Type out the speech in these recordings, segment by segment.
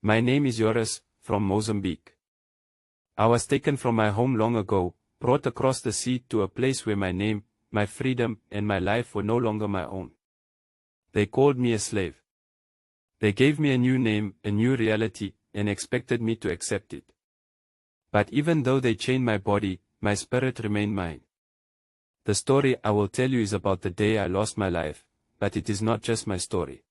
My name is Joris, from Mozambique. I was taken from my home long ago, brought across the sea to a place where my name, my freedom, and my life were no longer my own. They called me a slave. They gave me a new name, a new reality, and expected me to accept it. But even though they chained my body, my spirit remained mine. The story I will tell you is about the day I lost my life, but it is not just my story.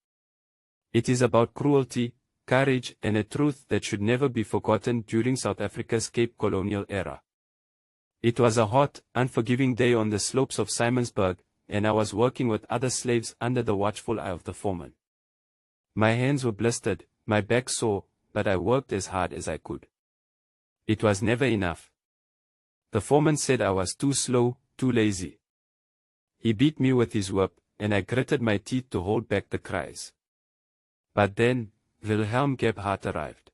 It is about cruelty, courage, and a truth that should never be forgotten during South Africa's Cape colonial era. It was a hot, unforgiving day on the slopes of Simonsburg, and I was working with other slaves under the watchful eye of the foreman. My hands were blistered, my back sore, but I worked as hard as I could. It was never enough. The foreman said I was too slow, too lazy. He beat me with his whip, and I gritted my teeth to hold back the cries. But then, Wilhelm Gebhardt arrived.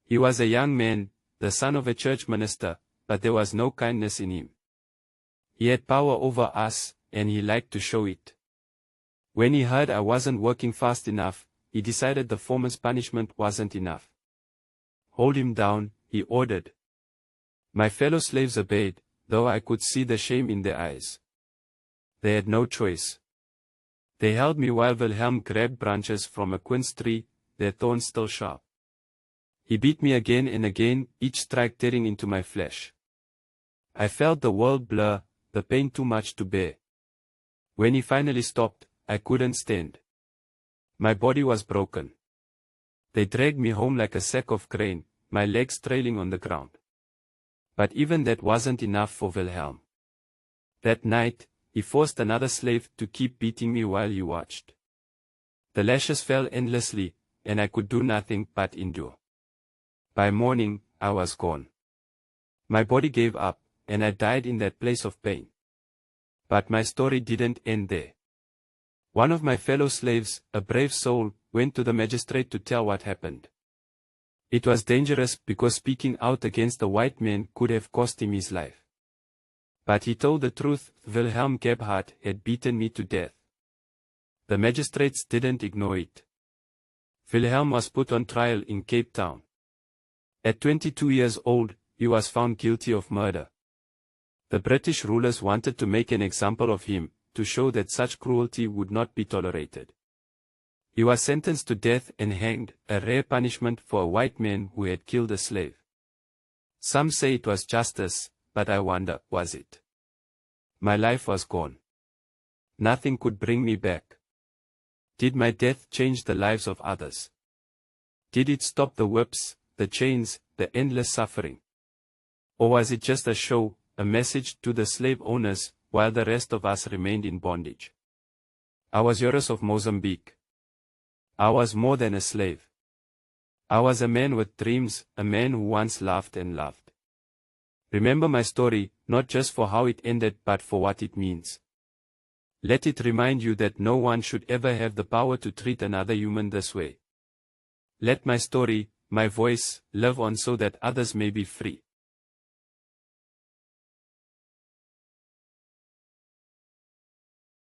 He was a young man, the son of a church minister, but there was no kindness in him. He had power over us, and he liked to show it. When he heard I wasn't working fast enough, he decided the foreman's punishment wasn't enough. "Hold him down," he ordered. My fellow slaves obeyed, though I could see the shame in their eyes. They had no choice. They held me while Wilhelm grabbed branches from a quince tree, their thorns still sharp. He beat me again and again, each strike tearing into my flesh. I felt the world blur, the pain too much to bear. When he finally stopped, I couldn't stand. My body was broken. They dragged me home like a sack of grain, my legs trailing on the ground. But even that wasn't enough for Wilhelm. That night, he forced another slave to keep beating me while he watched. The lashes fell endlessly, and I could do nothing but endure. By morning, I was gone. My body gave up, and I died in that place of pain. But my story didn't end there. One of my fellow slaves, a brave soul, went to the magistrate to tell what happened. It was dangerous because speaking out against the white man could have cost him his life. But he told the truth. Wilhelm Gebhardt had beaten me to death. The magistrates didn't ignore it. Wilhelm was put on trial in Cape Town. At 22 years old, he was found guilty of murder. The British rulers wanted to make an example of him, to show that such cruelty would not be tolerated. He was sentenced to death and hanged, a rare punishment for a white man who had killed a slave. Some say it was justice, but I wonder, was it? My life was gone. Nothing could bring me back. Did my death change the lives of others? Did it stop the whips, the chains, the endless suffering? Or was it just a show, a message to the slave owners, while the rest of us remained in bondage? I was Joris of Mozambique. I was more than a slave. I was a man with dreams, a man who once laughed and loved. Remember my story, not just for how it ended but for what it means. Let it remind you that no one should ever have the power to treat another human this way. Let my story, my voice, live on so that others may be free.